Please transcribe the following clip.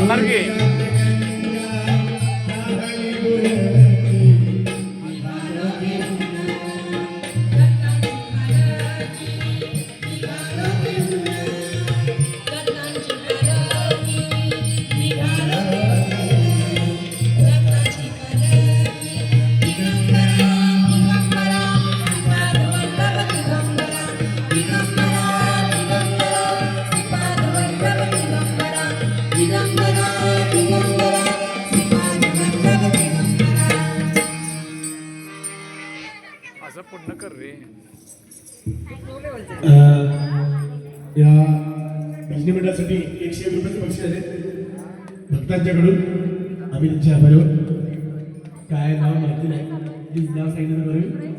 चालणार की असं पूर्ण कर रे. या भजनी मंडळासाठी 101 रुपयाचे बक्षीस आले भक्तांच्याकडून. आम्ही त्यांचे आभार आहोत. काय नाव माहिती नाही, प्लीज नाव सांगितलं बरं.